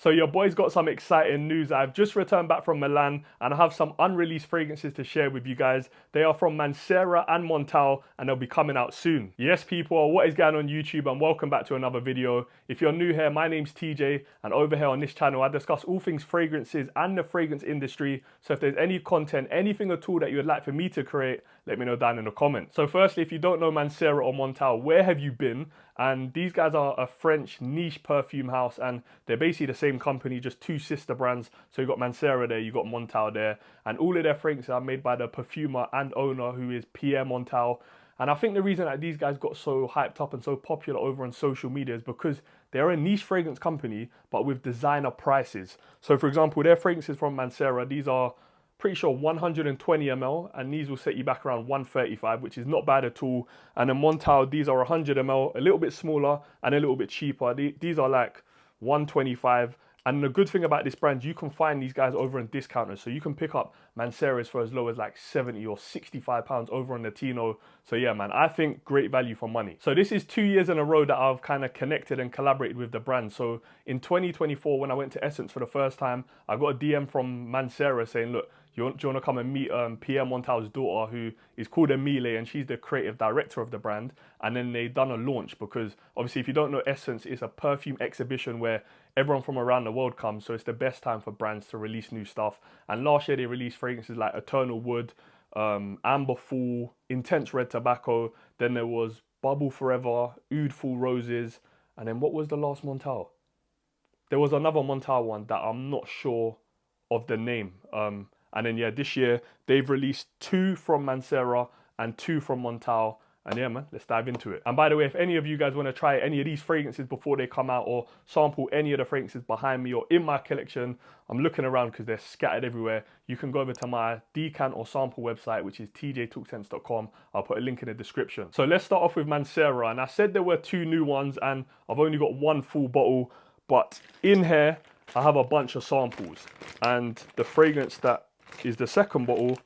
So your boy's got some exciting news. I've just returned back from Milan and I have some unreleased fragrances to share with you guys. They are from Mancera and Montale and they'll be coming out soon. Yes people, what is going on YouTube, and welcome back to another video. If you're new here, my name's TJ and over here on this channel I discuss all things fragrances and the fragrance industry. So if there's any content, anything at all that you would like for me to create, let me know down in the comments. So firstly, if you don't know Mancera or Montale, where have you been? And these guys are a French niche perfume house and they're basically the same company, just two sister brands. So you've got Mancera there, you've got Montale there, and all of their fragrances are made by the perfumer and owner who is Pierre Montale. And I think the reason that these guys got so hyped up and so popular over on social media is because they're a niche fragrance company, but with designer prices. So for example, their fragrances from Mancera, these are pretty sure 120 ml, and these will set you back around 135, which is not bad at all. And then Montale, these are 100 ml, a little bit smaller and a little bit cheaper. These are like 125. And the good thing about this brand, you can find these guys over in discounters. So you can pick up Manceras for as low as like 70 or 65 pounds over on Latino. So yeah, man, I think great value for money. So this is 2 years in a row that I've kind of connected and collaborated with the brand. So in 2024, when I went to Esxence for the first time, I got a DM from Mancera saying, look, do you want to come and meet Pierre Montale's daughter, who is called Emile, and she's the creative director of the brand. And then they done a launch because obviously if you don't know, Esxence is a perfume exhibition where everyone from around the world comes. So it's the best time for brands to release new stuff. And last year they released fragrances like Eternal Wood, Amber Fall, Intense Red Tobacco. Then there was Bubble Forever, Oud Full Roses. And then what was the last Montale? There was another Montale one that I'm not sure of the name. And then, yeah, this year, they've released 2 from Mancera and 2 from Montale. And yeah, man, let's dive into it. And by the way, if any of you guys want to try any of these fragrances before they come out, or sample any of the fragrances behind me or in my collection, I'm looking around because they're scattered everywhere. You can go over to my decant or sample website, which is tjtalksense.com. I'll put a link in the description. So let's start off with Mancera. And I said there were 2 new ones and I've only got 1 full bottle. But in here, I have a bunch of samples. And the fragrance that is the second bottle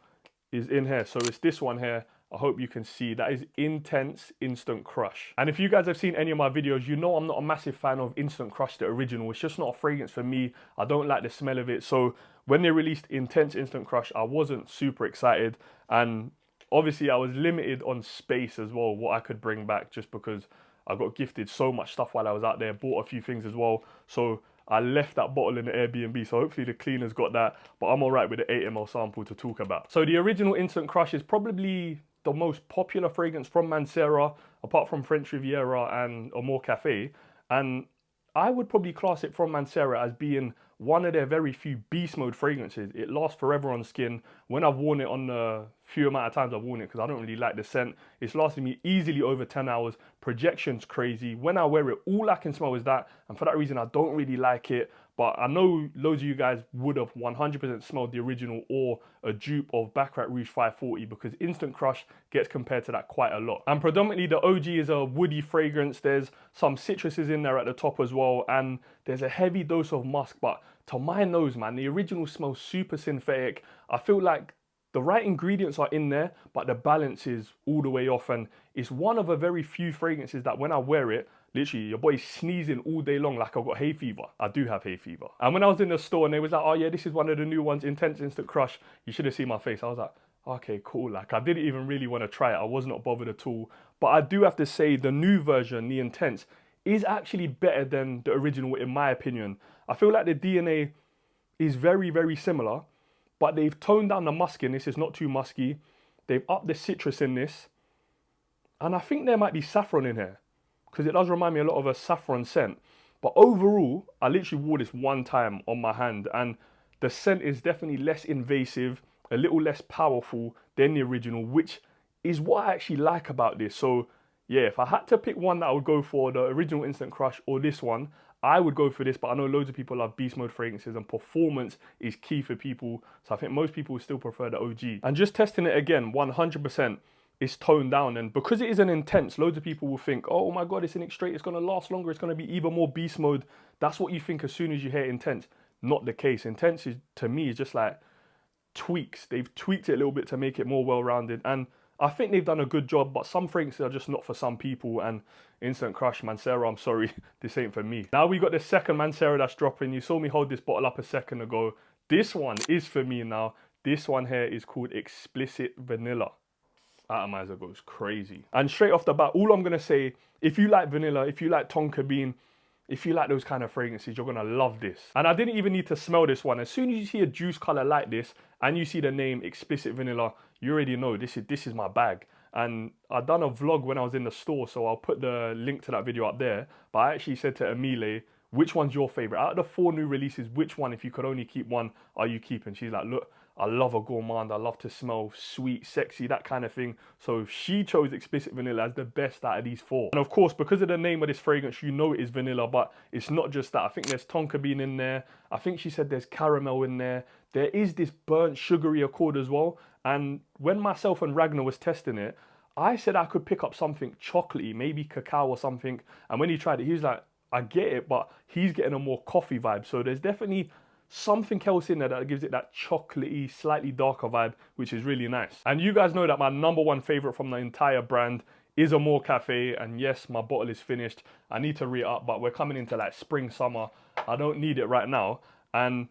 is in here. So it's this one here. I hope you can see that is Intense Instant Crush. And if you guys have seen any of my videos, you know I'm not a massive fan of Instant Crush, the original. It's just not a fragrance for me. I don't like the smell of it. So when they released Intense Instant Crush, I wasn't super excited. And obviously I was limited on space as well, what I could bring back, just because I got gifted so much stuff while I was out there, bought a few things as well. So I left that bottle in the Airbnb, so hopefully the cleaners got that, but I'm all right with the 8 ml sample to talk about. So the original Instant Crush is probably the most popular fragrance from Mancera, apart from French Riviera and Amor Cafe. And I would probably class it from Mancera as being one of their very few beast mode fragrances. It lasts forever on skin. When I've worn it on the few amount of times I've worn it, because I don't really like the scent, it's lasted me easily over 10 hours. Projection's crazy. When I wear it, all I can smell is that. And for that reason, I don't really like it. But I know loads of you guys would have 100% smelled the original or a dupe of Baccarat Rouge 540, because Instant Crush gets compared to that quite a lot. And predominantly the OG is a woody fragrance. There's some citruses in there at the top as well. And there's a heavy dose of musk. But to my nose, man, the original smells super synthetic. I feel like the right ingredients are in there, but the balance is all the way off. And it's one of a very few fragrances that when I wear it, literally, your boy's sneezing all day long like I've got hay fever. I do have hay fever. And when I was in the store and they was like, oh yeah, this is one of the new ones, Intense Instant Crush, you should have seen my face. I was like, okay, cool. Like, I didn't even really want to try it. I was not bothered at all. But I do have to say the new version, the Intense, is actually better than the original in my opinion. I feel like the DNA is very, very similar, but they've toned down the musk in this. It's not too musky. They've upped the citrus in this. And I think there might be saffron in here, because it does remind me a lot of a saffron scent. But overall, I literally wore this one time on my hand, and the scent is definitely less invasive, a little less powerful than the original, which is what I actually like about this. So yeah, if I had to pick one that I would go for, the original Instant Crush or this one, I would go for this. But I know loads of people love beast mode fragrances and performance is key for people. So I think most people still prefer the OG. And just testing it again, 100%. It's toned down, and because it is an Intense, loads of people will think, oh my god, it's an straight, it's going to last longer, it's going to be even more beast mode. That's what you think as soon as you hear Intense. Not the case. Intense is, to me, is just like tweaks. They've tweaked it a little bit to make it more well-rounded, and I think they've done a good job, but some fragrances are just not for some people. And Instant Crush, Mancera, I'm sorry, this ain't for me. Now we got the second Mancera that's dropping. You saw me hold this bottle up a second ago. This one is for me now. This one here is called Xplicit Vanilla. Atomizer goes crazy. And straight off the bat, all I'm going to say, if you like vanilla, if you like tonka bean, if you like those kind of fragrances, you're going to love this. And I didn't even need to smell this one. As soon as you see a juice color like this and you see the name Xplicit Vanilla, you already know this is my bag. And I've done a vlog when I was in the store, so I'll put the link to that video up there. But I actually said to Emile, which one's your favorite? Out of the 4 new releases, which one, if you could only keep one, are you keeping? She's like, look, I love a gourmand. I love to smell sweet, sexy, that kind of thing. So she chose Xplicit Vanilla as the best out of these 4. And of course, because of the name of this fragrance, you know it is vanilla, but it's not just that. I think there's tonka bean in there. I think she said there's caramel in there. There is this burnt sugary accord as well. And when myself and Ragnar was testing it, I said I could pick up something chocolatey, maybe cacao or something. And when he tried it, he was like, I get it, but he's getting a more coffee vibe. So there's definitely something else in there that gives it that chocolatey, slightly darker vibe, which is really nice. And you guys know that my #1 favorite from the entire brand is Amore Cafe. And yes, my bottle is finished. I need to re-up, but we're coming into like spring, summer. I don't need it right now. And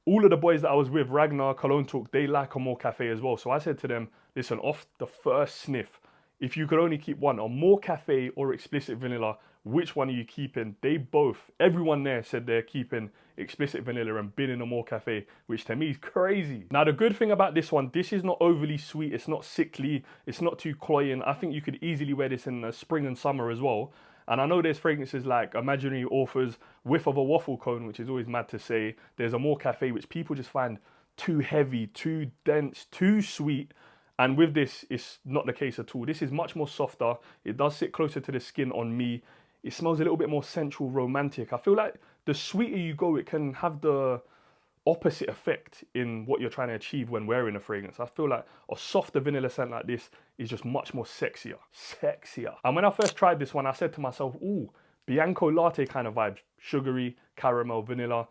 all of the boys that I was with, Ragnar, Cologne Talk, they like Amore Cafe as well. So I said to them, listen, off the first sniff, if you could only keep one, Amore Cafe or Xplicit Vanilla, which one are you keeping? They both, everyone there said they're keeping Xplicit Vanilla and binning Amore Cafe, which to me is crazy. Now, the good thing about this one, this is not overly sweet. It's not sickly. It's not too cloying. I think you could easily wear this in the spring and summer as well. And I know there's fragrances like Imaginary Authors, Whiff of a Waffle Cone, which is always mad to say. There's Amore Cafe, which people just find too heavy, too dense, too sweet. And with this, it's not the case at all. This is much more softer. It does sit closer to the skin on me. It smells a little bit more sensual, romantic. I feel like the sweeter you go, it can have the opposite effect in what you're trying to achieve when wearing a fragrance. I feel like a softer vanilla scent like this is just much more sexier. And when I first tried this one, I said to myself, ooh, Bianco Latte kind of vibe. Sugary, caramel, vanilla.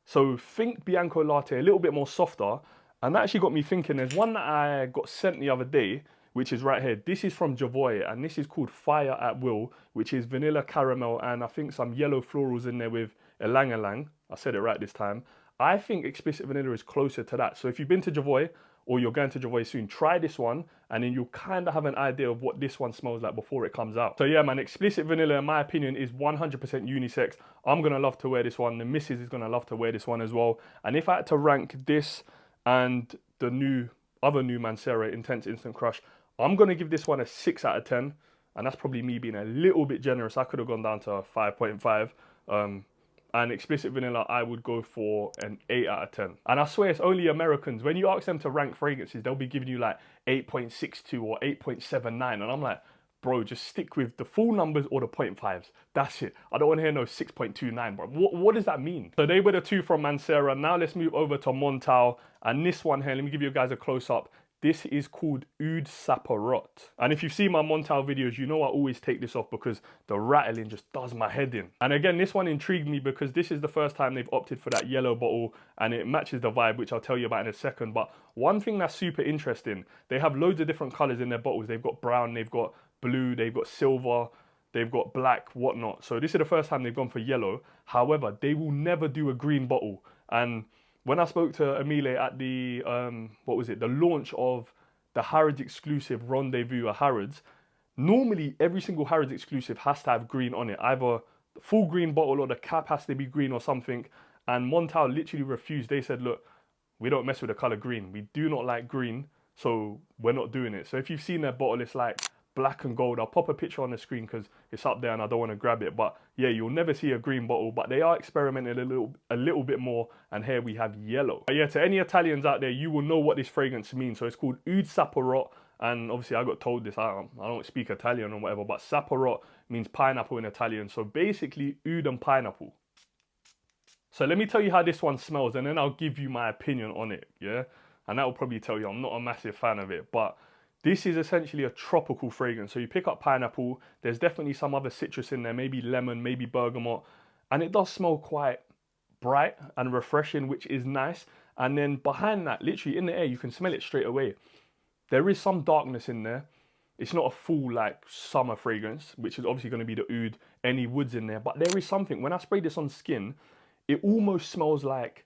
So think Bianco Latte, a little bit more softer. And that actually got me thinking, there's one that I got sent the other day, which is right here. This is from Javoy, and this is called Fire at Will, which is vanilla, caramel, and I think some yellow florals in there with ylang ylang. I said it right this time. I think Xplicit Vanilla is closer to that. So if you've been to Javoy, or you're going to Javoy soon, try this one, and then you'll kind of have an idea of what this one smells like before it comes out. So yeah, man, Xplicit Vanilla, in my opinion, is 100% unisex. I'm going to love to wear this one. The missus is going to love to wear this one as well. And if I had to rank this and the other new Mancera Intense Instant Crush, I'm going to give this one a 6 out of 10. And that's probably me being a little bit generous. I could have gone down to a 5.5. And Xplicit Vanilla, I would go for an 8 out of 10. And I swear it's only Americans. When you ask them to rank fragrances, they'll be giving you like 8.62 or 8.79. And I'm like, bro, just stick with the full numbers or the 0.5s. That's it. I don't want to hear no 6.29, bro. What does that mean? So they were the 2 from Mancera. Now let's move over to Montale. And this one here, let me give you guys a close-up. This is called Oud Sapparot. And if you've seen my Montale videos, you know I always take this off because the rattling just does my head in. And again, this one intrigued me because this is the first time they've opted for that yellow bottle and it matches the vibe, which I'll tell you about in a second. But one thing that's super interesting, they have loads of different colors in their bottles. They've got brown, they've got blue, they've got silver, they've got black, whatnot. So this is the first time they've gone for yellow. However, they will never do a green bottle. And when I spoke to Emile at the, the launch of the Harrods exclusive Rendezvous at Harrods, normally every single Harrods exclusive has to have green on it. Either the full green bottle or the cap has to be green or something. And Montale literally refused. They said, look, we don't mess with the color green. We do not like green, so we're not doing it. So if you've seen their bottle, it's like black and gold. I'll pop a picture on the screen because it's up there and I don't want to grab it. But yeah, you'll never see a green bottle, but they are experimenting a little bit more. And here we have yellow. But yeah, to any Italians out there, you will know what this fragrance means. So it's called Oud Sapparot. And obviously I got told this, I don't speak Italian or whatever, but Sapparot means pineapple in Italian. So basically oud and pineapple. So let me tell you how this one smells and then I'll give you my opinion on it, yeah? And that will probably tell you I'm not a massive fan of it, but this is essentially a tropical fragrance. So you pick up pineapple, there's definitely some other citrus in there, maybe lemon, maybe bergamot, and it does smell quite bright and refreshing, which is nice. And then behind that, literally in the air, you can smell it straight away. There is some darkness in there. It's not a full like summer fragrance, which is obviously going to be the oud, any woods in there. But there is something. When I spray this on skin, it almost smells like,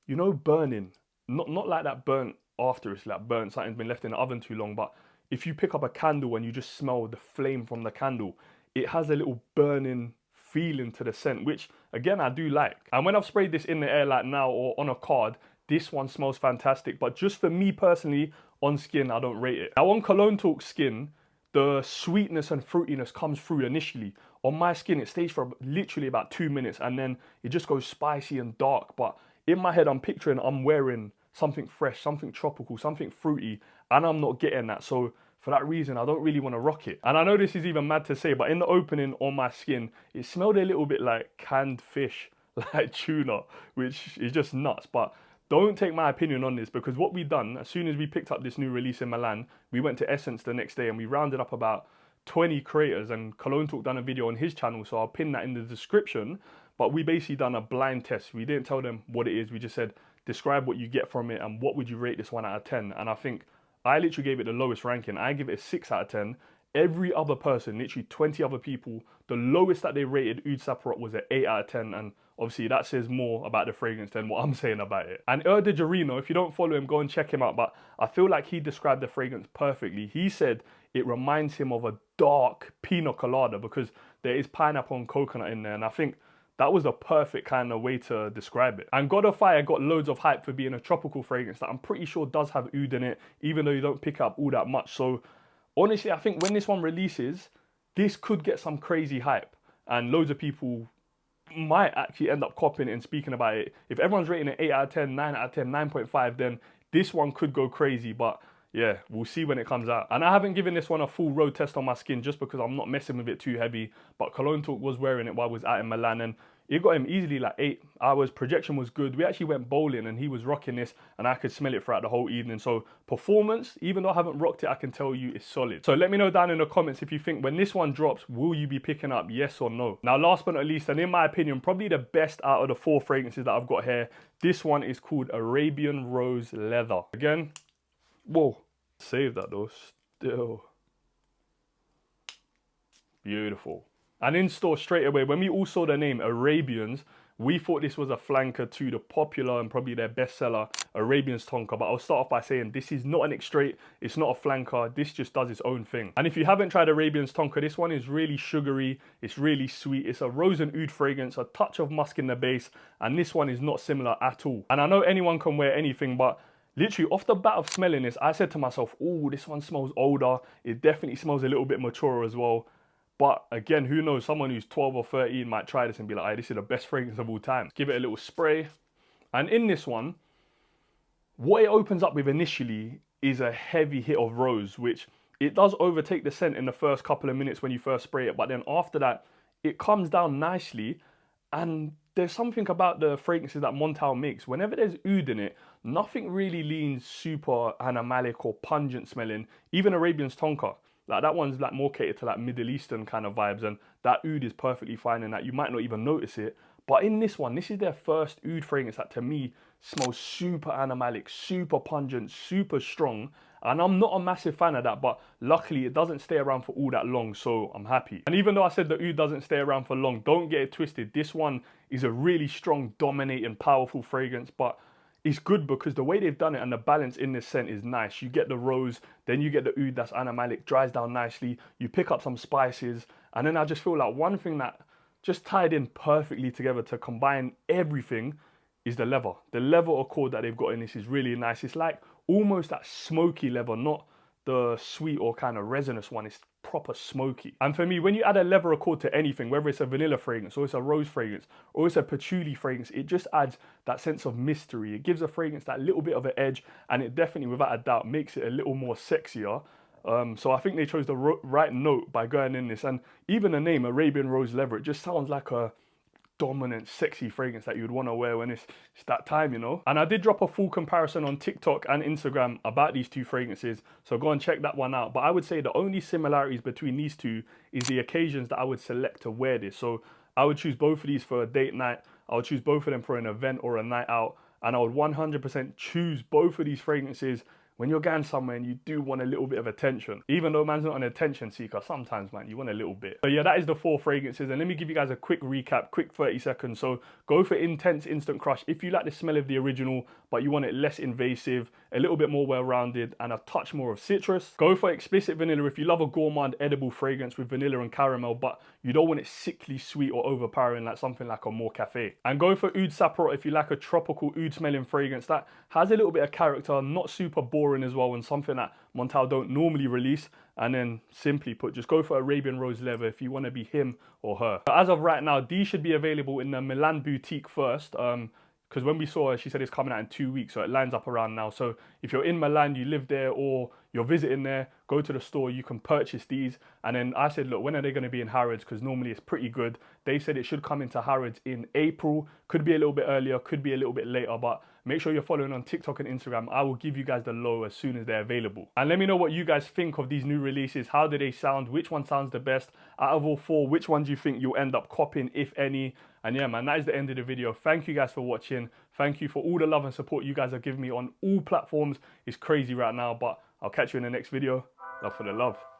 you know, burning. Not like that burnt after it's like burnt, something's been left in the oven too long. But if you pick up a candle and you just smell the flame from the candle, it has a little burning feeling to the scent, which again I do like. And when I've sprayed this in the air like now or on a card, this one smells fantastic. But just for me personally, on skin, I don't rate it. Now on Cologne Talk skin, the sweetness and fruitiness comes through initially. On my skin, it stays for literally about 2 minutes and then it just goes spicy and dark. But in my head, I'm picturing I'm wearing something fresh, something tropical, something fruity, and I'm not getting that. So for that reason, I don't really want to rock it. And I know this is even mad to say, but in the opening on my skin, it smelled a little bit like canned fish, like tuna, which is just nuts. But don't take my opinion on this, because what we done, as soon as we picked up this new release in Milan, we went to Esxence the next day and we rounded up about 20 creators, and Cologne Talk done a video on his channel, so I'll pin that in the description. But we basically done a blind test. We didn't tell them what it is. We just said, describe what you get from it and what would you rate this one out of 10. And I think I literally gave it the lowest ranking. I give it a 6 out of 10. Every other person, literally 20 other people, the lowest that they rated Oud Sapparot was an 8 out of 10. And obviously that says more about the fragrance than what I'm saying about it. And Oud if you don't follow him, go and check him out. But I feel like he described the fragrance perfectly. He said it reminds him of a dark pina colada because there is pineapple and coconut in there. And I think that was the perfect kind of way to describe it. And God of Fire got loads of hype for being a tropical fragrance that I'm pretty sure does have oud in it, even though you don't pick up all that much. So honestly, I think when this one releases, this could get some crazy hype. And loads of people might actually end up copying it and speaking about it. If everyone's rating it 8 out of 10, 9 out of 10, 9.5, then this one could go crazy. But yeah, we'll see when it comes out. And I haven't given this one a full road test on my skin just because I'm not messing with it too heavy. But Cologne Talk was wearing it while I was out in Milan and it got him easily like 8 hours. Projection was good. We actually went bowling and he was rocking this and I could smell it throughout the whole evening. So performance, even though I haven't rocked it, I can tell you it's solid. So let me know down in the comments if you think when this one drops, will you be picking up, yes or no? Now last but not least, and in my opinion, probably the best out of the 4 fragrances that I've got here, this one is called Arabian Rose Leather. Again, whoa. Save that though, still beautiful. And in store straight away, when we all saw the name Arabians, we thought this was a flanker to the popular and probably their bestseller Arabians Tonka. But I'll start off by saying this is not an extrait, it's not a flanker, this just does its own thing. And if you haven't tried Arabians Tonka, this one is really sugary, it's really sweet, it's a rose and oud fragrance, a touch of musk in the base, and this one is not similar at all. And I know anyone can wear anything, but literally off the bat of smelling this, I said to myself, oh, this one smells older. It definitely smells a little bit mature as well. But again, who knows? Someone who's 12 or 13 might try this and be like, hey, this is the best fragrance of all time. Give it a little spray. And in this one, what it opens up with initially is a heavy hit of rose, which it does overtake the scent in the first couple of minutes when you first spray it. But then after that, it comes down nicely. And there's something about the fragrances that Montale makes. Whenever there's oud in it, nothing really leans super animalic or pungent smelling. Even Arabian's Tonka, like that one's like more catered to like Middle Eastern kind of vibes, and that oud is perfectly fine in that. You might not even notice it. But in this one, this is their first oud fragrance that to me smells super animalic, super pungent, super strong. And I'm not a massive fan of that, but luckily it doesn't stay around for all that long, so I'm happy. And even though I said the oud doesn't stay around for long, don't get it twisted. This one is a really strong, dominating, powerful fragrance, but it's good because the way they've done it and the balance in this scent is nice. You get the rose, then you get the oud that's animalic, dries down nicely, you pick up some spices, and then I just feel like one thing that just tied in perfectly together to combine everything is the leather. The leather accord that they've got in this is really nice. It's like almost that smoky leather, not the sweet or kind of resinous one. It's proper smoky. And for me, when you add a leather accord to anything, whether it's a vanilla fragrance or it's a rose fragrance or it's a patchouli fragrance, it just adds that sense of mystery. It gives a fragrance that little bit of an edge, and it definitely, without a doubt, makes it a little more sexier. So I think they chose the right note by going in this. And even the name Arabian Rose Leather, it just sounds like a dominant, sexy fragrance that you would want to wear when it's that time, you know. And I did drop a full comparison on TikTok and Instagram about these 2 fragrances, so go and check that one out. But I would say the only similarities between these 2 is the occasions that I would select to wear this. So I would choose both of these for a date night, I would choose both of them for an event or a night out, and I would 100% choose both of these fragrances when you're going somewhere and you do want a little bit of attention, even though man's not an attention seeker, sometimes, man, you want a little bit. So yeah, that is the 4 fragrances. And let me give you guys a quick recap, quick 30 seconds. So go for Intense Instant Crush if you like the smell of the original, but you want it less invasive, a little bit more well-rounded, and a touch more of citrus. Go for Xplicit Vanilla if you love a gourmand edible fragrance with vanilla and caramel, but you don't want it sickly sweet or overpowering like something like a More Cafe. And go for Oud Sapparot if you like a tropical oud smelling fragrance that has a little bit of character, not super boring as well, and something that Montale don't normally release. And then simply put, just go for Arabian Rose Leather if you want to be him or her. But as of right now, these should be available in the Milan boutique first. Because when we saw her, she said it's coming out in 2 weeks, so it lines up around now. So if you're in Milan, you live there, or you're visiting there, go to the store, you can purchase these. And then I said, look, when are they going to be in Harrods? Because normally it's pretty good. They said it should come into Harrods in April. Could be a little bit earlier, could be a little bit later, but make sure you're following on TikTok and Instagram. I will give you guys the low as soon as they're available. And let me know what you guys think of these new releases. How do they sound? Which one sounds the best? Out of all 4, which one do you think you'll end up copying, if any? And yeah, man, that is the end of the video. Thank you guys for watching. Thank you for all the love and support you guys are giving me on all platforms. It's crazy right now, but I'll catch you in the next video. Love for the love.